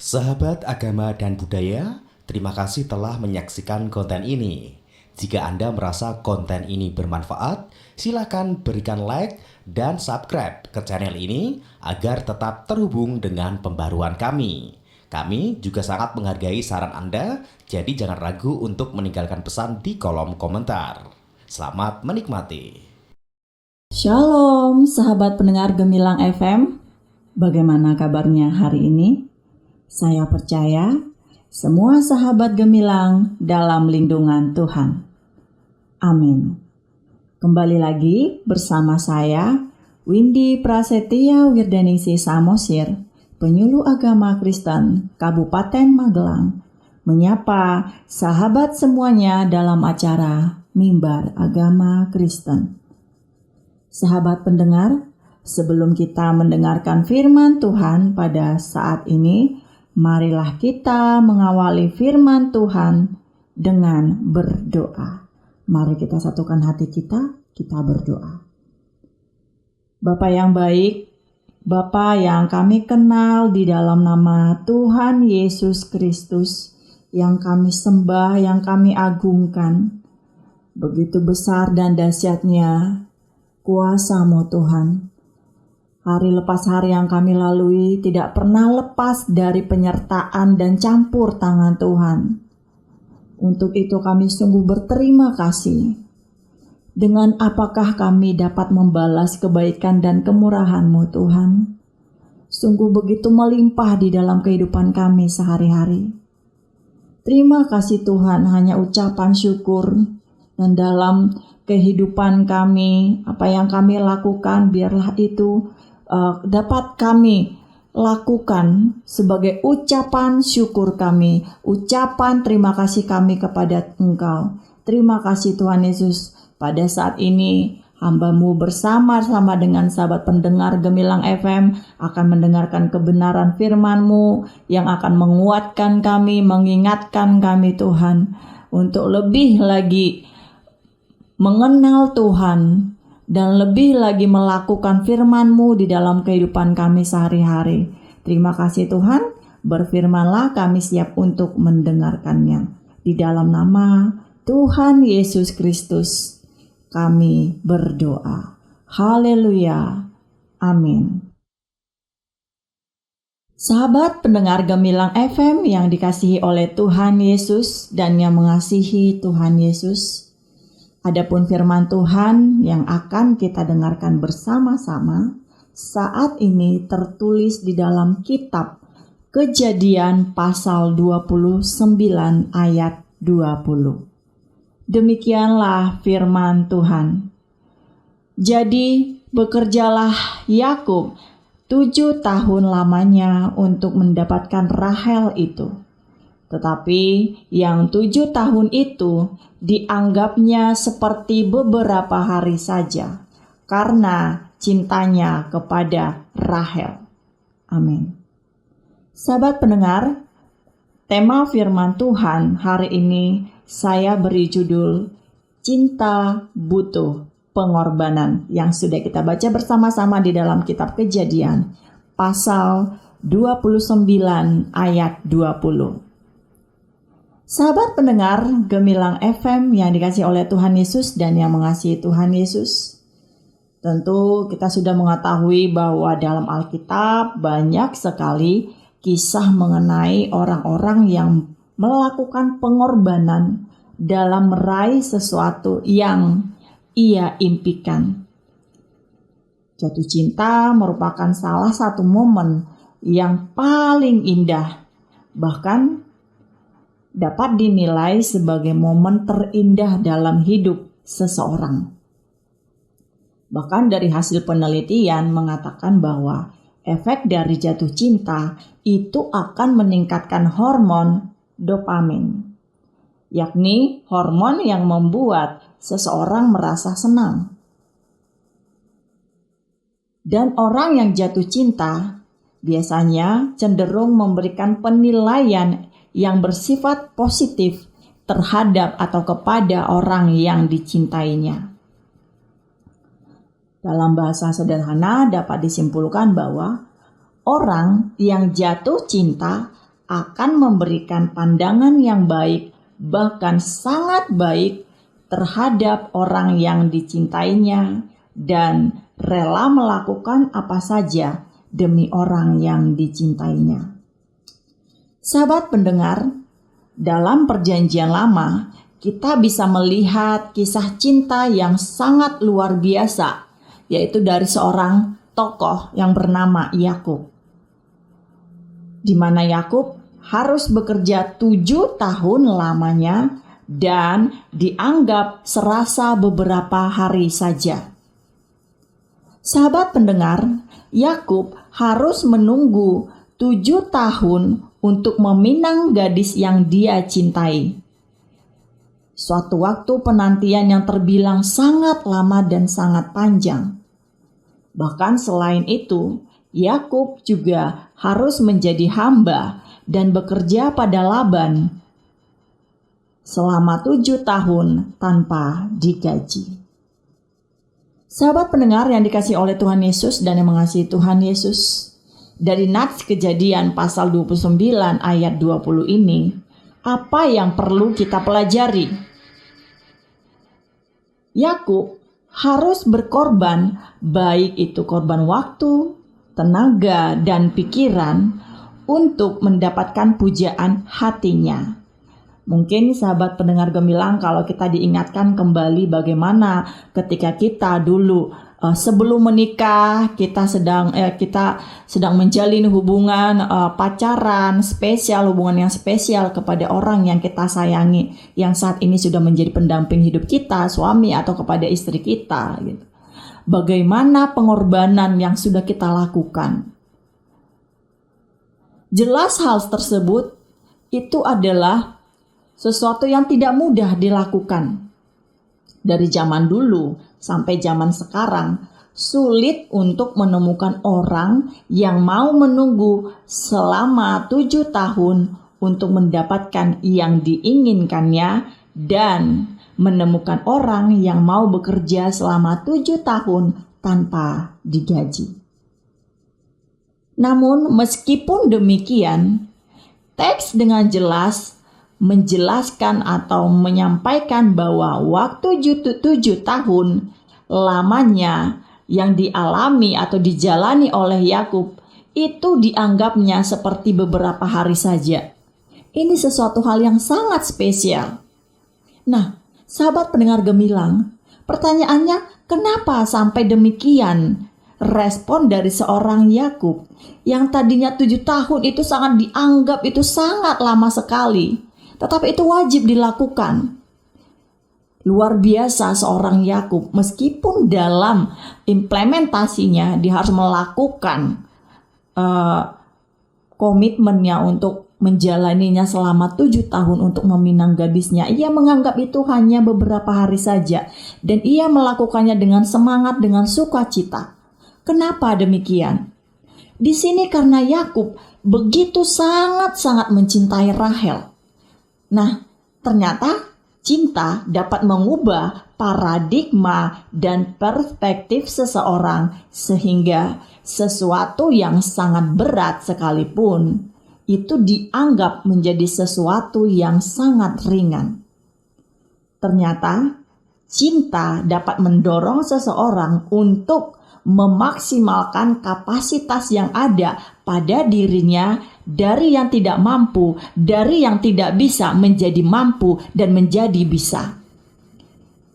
Sahabat agama dan budaya, terima kasih telah menyaksikan konten ini. Jika Anda merasa konten ini bermanfaat, silakan berikan like dan subscribe ke channel ini agar tetap terhubung dengan pembaruan kami. Kami juga sangat menghargai saran Anda, jadi jangan ragu untuk meninggalkan pesan di kolom komentar. Selamat menikmati. Shalom, sahabat pendengar Gemilang FM. Bagaimana kabarnya hari ini? Saya percaya semua sahabat Gemilang dalam lindungan Tuhan. Amin. Kembali lagi bersama saya, Windy Prasetya Wirdaningsih Samosir, penyuluh agama Kristen Kabupaten Magelang, menyapa sahabat semuanya dalam acara Mimbar Agama Kristen. Sahabat pendengar, sebelum kita mendengarkan firman Tuhan pada saat ini, marilah kita mengawali firman Tuhan dengan berdoa. Mari kita satukan hati kita berdoa. Bapa yang baik, Bapa yang kami kenal di dalam nama Tuhan Yesus Kristus, yang kami sembah, yang kami agungkan, begitu besar dan dahsyatnya kuasa-Mu Tuhan. Hari lepas hari yang kami lalui tidak pernah lepas dari penyertaan dan campur tangan Tuhan. Untuk itu kami sungguh berterima kasih. Dengan apakah kami dapat membalas kebaikan dan kemurahan-Mu Tuhan? Sungguh begitu melimpah di dalam kehidupan kami sehari-hari. Terima kasih Tuhan, hanya ucapan syukur. Dan dalam kehidupan kami, apa yang kami lakukan, biarlah itu dapat kami lakukan sebagai ucapan syukur kami, ucapan terima kasih kami kepada Engkau. Terima kasih Tuhan Yesus, pada saat ini hamba-Mu bersama-sama dengan sahabat pendengar Gemilang FM akan mendengarkan kebenaran firman-Mu yang akan menguatkan kami, mengingatkan kami Tuhan, untuk lebih lagi mengenal Tuhan dan lebih lagi melakukan firman-Mu di dalam kehidupan kami sehari-hari. Terima kasih Tuhan, berfirmanlah, kami siap untuk mendengarkannya. Di dalam nama Tuhan Yesus Kristus kami berdoa. Haleluya. Amin. Sahabat pendengar Gemilang FM yang dikasihi oleh Tuhan Yesus dan yang mengasihi Tuhan Yesus, adapun firman Tuhan yang akan kita dengarkan bersama-sama saat ini tertulis di dalam kitab Kejadian pasal 29 ayat 20. Demikianlah firman Tuhan. Jadi bekerjalah Yakub 7 tahun lamanya untuk mendapatkan Rahel itu. Tetapi yang 7 tahun itu dianggapnya seperti beberapa hari saja karena cintanya kepada Rahel. Amin. Sahabat pendengar, tema firman Tuhan hari ini saya beri judul Cinta Butuh Pengorbanan, yang sudah kita baca bersama-sama di dalam kitab Kejadian pasal 29 ayat 20. Sahabat pendengar Gemilang FM yang dikasihi oleh Tuhan Yesus dan yang mengasihi Tuhan Yesus, tentu kita sudah mengetahui bahwa dalam Alkitab banyak sekali kisah mengenai orang-orang yang melakukan pengorbanan dalam meraih sesuatu yang ia impikan. Jatuh cinta merupakan salah satu momen yang paling indah, bahkan dapat dinilai sebagai momen terindah dalam hidup seseorang. Bahkan dari hasil penelitian mengatakan bahwa efek dari jatuh cinta itu akan meningkatkan hormon dopamin, yakni hormon yang membuat seseorang merasa senang. Dan orang yang jatuh cinta biasanya cenderung memberikan penilaian yang bersifat positif terhadap atau kepada orang yang dicintainya. Dalam bahasa sederhana dapat disimpulkan bahwa orang yang jatuh cinta akan memberikan pandangan yang baik, bahkan sangat baik terhadap orang yang dicintainya dan rela melakukan apa saja demi orang yang dicintainya. Sahabat pendengar, dalam Perjanjian Lama kita bisa melihat kisah cinta yang sangat luar biasa, yaitu dari seorang tokoh yang bernama Yakub. Di mana Yakub harus bekerja 7 tahun lamanya dan dianggap serasa beberapa hari saja. Sahabat pendengar, Yakub harus menunggu 7 tahun untuk meminang gadis yang dia cintai. Suatu waktu penantian yang terbilang sangat lama dan sangat panjang. Bahkan selain itu, Yakub juga harus menjadi hamba dan bekerja pada Laban selama 7 tahun tanpa digaji. Sahabat pendengar yang dikasihi oleh Tuhan Yesus dan yang mengasihi Tuhan Yesus, dari Nats Kejadian pasal 29 ayat 20 ini, apa yang perlu kita pelajari? Yakub harus berkorban, baik itu korban waktu, tenaga, dan pikiran untuk mendapatkan pujaan hatinya. Mungkin sahabat pendengar gemilang, kalau kita diingatkan kembali bagaimana ketika kita dulu sebelum menikah kita sedang menjalin hubungan pacaran spesial, hubungan yang spesial kepada orang yang kita sayangi, yang saat ini sudah menjadi pendamping hidup kita, suami atau kepada istri kita gitu. Bagaimana pengorbanan yang sudah kita lakukan. Jelas hal tersebut itu adalah sesuatu yang tidak mudah dilakukan. Dari zaman dulu sampai zaman sekarang, sulit untuk menemukan orang yang mau menunggu selama 7 tahun untuk mendapatkan yang diinginkannya dan menemukan orang yang mau bekerja selama 7 tahun tanpa digaji. Namun meskipun demikian, teks dengan jelas menjelaskan atau menyampaikan bahwa waktu 7 tahun lamanya yang dialami atau dijalani oleh Yakub itu dianggapnya seperti beberapa hari saja. Ini sesuatu hal yang sangat spesial. Nah, sahabat pendengar gemilang, pertanyaannya, kenapa sampai demikian respon dari seorang Yakub yang tadinya 7 tahun itu sangat dianggap itu sangat lama sekali, tetapi itu wajib dilakukan. Luar biasa seorang Yakub, meskipun dalam implementasinya dia harus melakukan komitmennya untuk menjalaninya selama 7 tahun untuk meminang gadisnya. Ia menganggap itu hanya beberapa hari saja dan ia melakukannya dengan semangat, dengan sukacita. Kenapa demikian? Di sini karena Yakub begitu sangat-sangat mencintai Rahel. Nah, ternyata cinta dapat mengubah paradigma dan perspektif seseorang sehingga sesuatu yang sangat berat sekalipun itu dianggap menjadi sesuatu yang sangat ringan. Ternyata cinta dapat mendorong seseorang untuk memaksimalkan kapasitas yang ada pada dirinya dari yang tidak mampu, dari yang tidak bisa menjadi mampu dan menjadi bisa.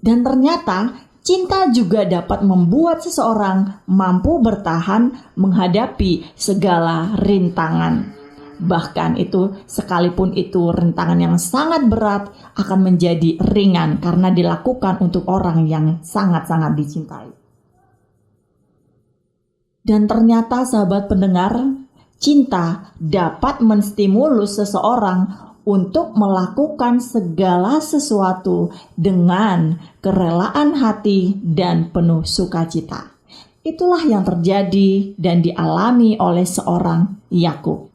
Dan ternyata cinta juga dapat membuat seseorang mampu bertahan menghadapi segala rintangan. Bahkan itu sekalipun itu rintangan yang sangat berat akan menjadi ringan karena dilakukan untuk orang yang sangat-sangat dicintai. Dan ternyata sahabat pendengar, cinta dapat menstimulus seseorang untuk melakukan segala sesuatu dengan kerelaan hati dan penuh sukacita. Itulah yang terjadi dan dialami oleh seorang Yakub.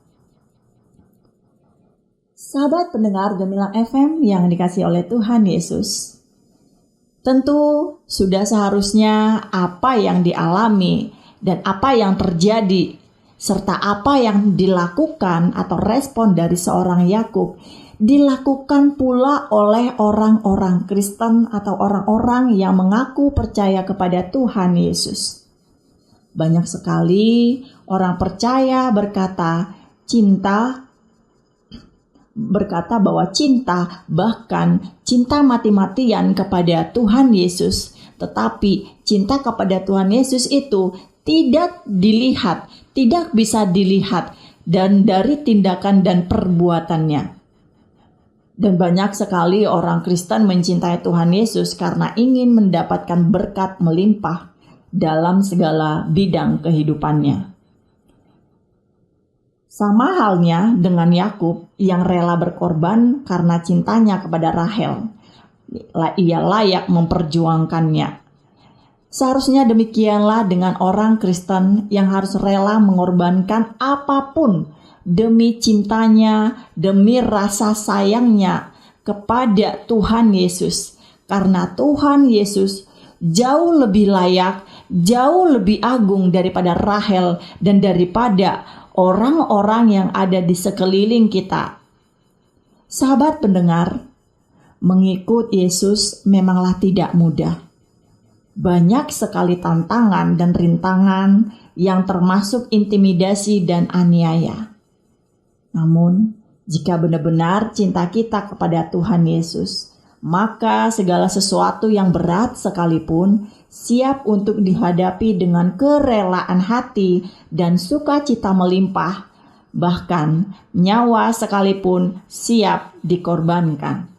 Sahabat pendengar Gemilang FM yang dikasihi oleh Tuhan Yesus, tentu sudah seharusnya apa yang dialami dan apa yang terjadi serta apa yang dilakukan atau respon dari seorang Yakub dilakukan pula oleh orang-orang Kristen atau orang-orang yang mengaku percaya kepada Tuhan Yesus. Banyak sekali orang percaya berkata bahwa cinta, bahkan cinta mati-matian kepada Tuhan Yesus. Tetapi cinta kepada Tuhan Yesus itu tidak dilihat, tidak bisa dilihat dan dari tindakan dan perbuatannya. Dan banyak sekali orang Kristen mencintai Tuhan Yesus karena ingin mendapatkan berkat melimpah dalam segala bidang kehidupannya. Sama halnya dengan Yakub yang rela berkorban karena cintanya kepada Rahel. Ia layak memperjuangkannya. Seharusnya demikianlah dengan orang Kristen yang harus rela mengorbankan apapun demi cintanya, demi rasa sayangnya kepada Tuhan Yesus. Karena Tuhan Yesus jauh lebih layak, jauh lebih agung daripada Rahel dan daripada orang-orang yang ada di sekeliling kita. Sahabat pendengar, mengikut Yesus memanglah tidak mudah. Banyak sekali tantangan dan rintangan yang termasuk intimidasi dan aniaya. Namun, jika benar-benar cinta kita kepada Tuhan Yesus, maka segala sesuatu yang berat sekalipun siap untuk dihadapi dengan kerelaan hati dan sukacita melimpah, bahkan nyawa sekalipun siap dikorbankan.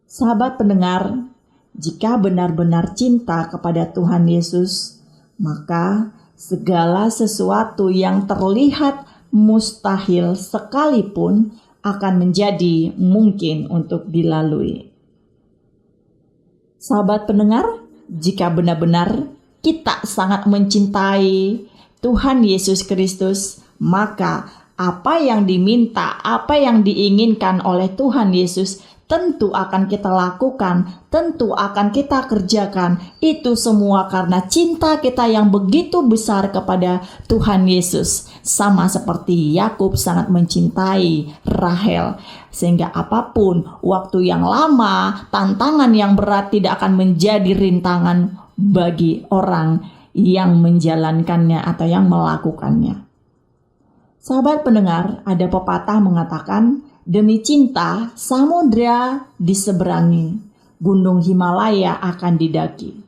Sahabat pendengar, jika benar-benar cinta kepada Tuhan Yesus, maka segala sesuatu yang terlihat mustahil sekalipun akan menjadi mungkin untuk dilalui. Sahabat pendengar, jika benar-benar kita sangat mencintai Tuhan Yesus Kristus, maka apa yang diminta, apa yang diinginkan oleh Tuhan Yesus tentu akan kita lakukan, tentu akan kita kerjakan. Itu semua karena cinta kita yang begitu besar kepada Tuhan Yesus. Sama seperti Yakub sangat mencintai Rahel. Sehingga apapun waktu yang lama, tantangan yang berat tidak akan menjadi rintangan bagi orang yang menjalankannya atau yang melakukannya. Sahabat pendengar, ada pepatah mengatakan, demi cinta, samudra diseberangi, gunung Himalaya akan didaki.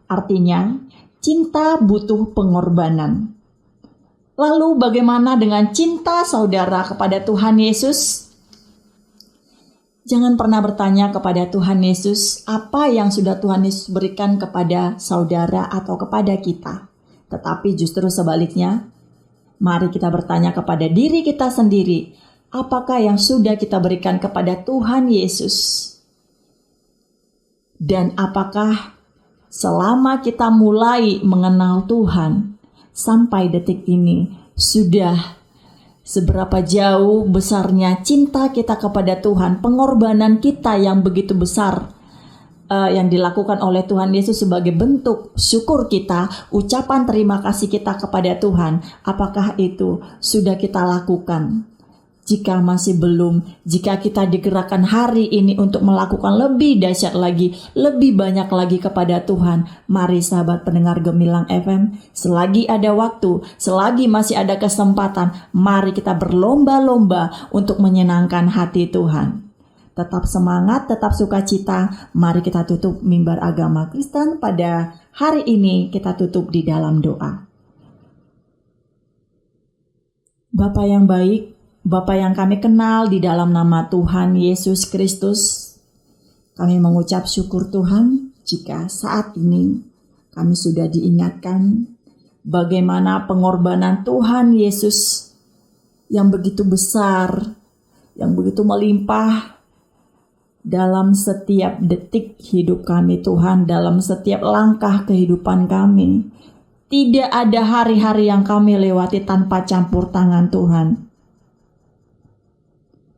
Artinya, cinta butuh pengorbanan. Lalu bagaimana dengan cinta saudara kepada Tuhan Yesus? Jangan pernah bertanya kepada Tuhan Yesus apa yang sudah Tuhan Yesus berikan kepada saudara atau kepada kita. Tetapi justru sebaliknya, mari kita bertanya kepada diri kita sendiri, apakah yang sudah kita berikan kepada Tuhan Yesus? Dan apakah selama kita mulai mengenal Tuhan sampai detik ini sudah seberapa jauh besarnya cinta kita kepada Tuhan, pengorbanan kita yang begitu besar yang dilakukan oleh Tuhan Yesus sebagai bentuk syukur kita, ucapan terima kasih kita kepada Tuhan, apakah itu sudah kita lakukan? Jika masih belum, jika kita digerakkan hari ini untuk melakukan lebih dahsyat lagi, lebih banyak lagi kepada Tuhan, mari sahabat pendengar Gemilang FM, selagi ada waktu, selagi masih ada kesempatan, mari kita berlomba-lomba untuk menyenangkan hati Tuhan. Tetap semangat, tetap sukacita, mari kita tutup mimbar agama Kristen pada hari ini, kita tutup di dalam doa. Bapa yang baik, Bapa yang kami kenal di dalam nama Tuhan Yesus Kristus, kami mengucap syukur Tuhan jika saat ini kami sudah diingatkan bagaimana pengorbanan Tuhan Yesus yang begitu besar, yang begitu melimpah dalam setiap detik hidup kami Tuhan, dalam setiap langkah kehidupan kami. Tidak ada hari-hari yang kami lewati tanpa campur tangan Tuhan.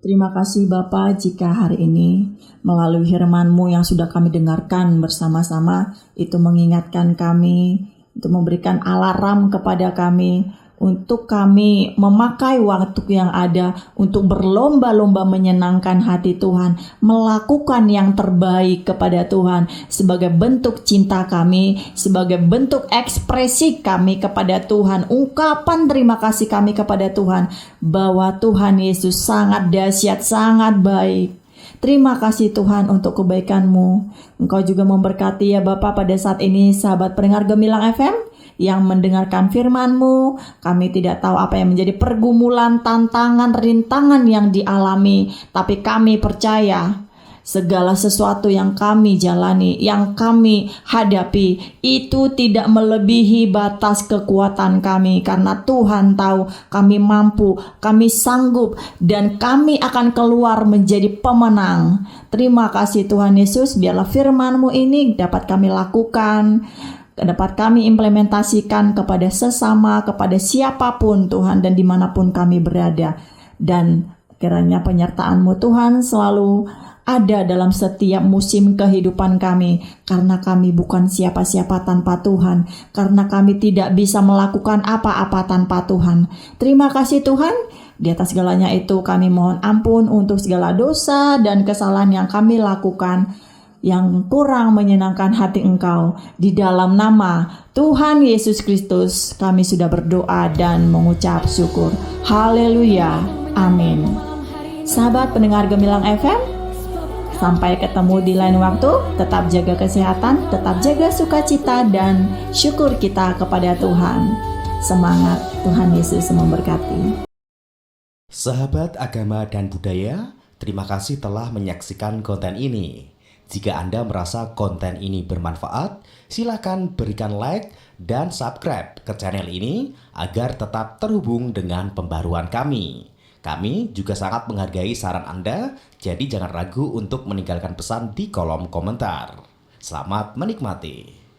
Terima kasih Bapa jika hari ini melalui firman-Mu yang sudah kami dengarkan bersama-sama itu mengingatkan kami untuk memberikan alarm kepada kami, untuk kami memakai waktu yang ada untuk berlomba-lomba menyenangkan hati Tuhan, melakukan yang terbaik kepada Tuhan sebagai bentuk cinta kami, sebagai bentuk ekspresi kami kepada Tuhan, ungkapan terima kasih kami kepada Tuhan bahwa Tuhan Yesus sangat dahsyat, sangat baik. Terima kasih Tuhan untuk kebaikan-Mu. Engkau juga memberkati ya Bapa pada saat ini sahabat pendengar Gemilang FM yang mendengarkan firman-Mu. Kami tidak tahu apa yang menjadi pergumulan, tantangan, rintangan yang dialami, tapi kami percaya segala sesuatu yang kami jalani, yang kami hadapi, itu tidak melebihi batas kekuatan kami, karena Tuhan tahu kami mampu, kami sanggup, dan kami akan keluar menjadi pemenang. Terima kasih Tuhan Yesus, biarlah firman-Mu ini dapat kami lakukan, dapat kami implementasikan kepada sesama, kepada siapapun Tuhan, dan dimanapun kami berada. Dan kiranya penyertaan-Mu Tuhan selalu ada dalam setiap musim kehidupan kami, karena kami bukan siapa-siapa tanpa Tuhan, karena kami tidak bisa melakukan apa-apa tanpa Tuhan. Terima kasih Tuhan. Di atas segalanya itu kami mohon ampun untuk segala dosa dan kesalahan yang kami lakukan yang kurang menyenangkan hati Engkau. Di dalam nama Tuhan Yesus Kristus kami sudah berdoa dan mengucap syukur. Haleluya. Amin. Sahabat pendengar Gemilang FM, sampai ketemu di lain waktu. Tetap jaga kesehatan, tetap jaga sukacita dan syukur kita kepada Tuhan. Semangat, Tuhan Yesus memberkati. Sahabat agama dan budaya, terima kasih telah menyaksikan konten ini. Jika Anda merasa konten ini bermanfaat, silakan berikan like dan subscribe ke channel ini agar tetap terhubung dengan pembaruan kami. Kami juga sangat menghargai saran Anda, jadi jangan ragu untuk meninggalkan pesan di kolom komentar. Selamat menikmati.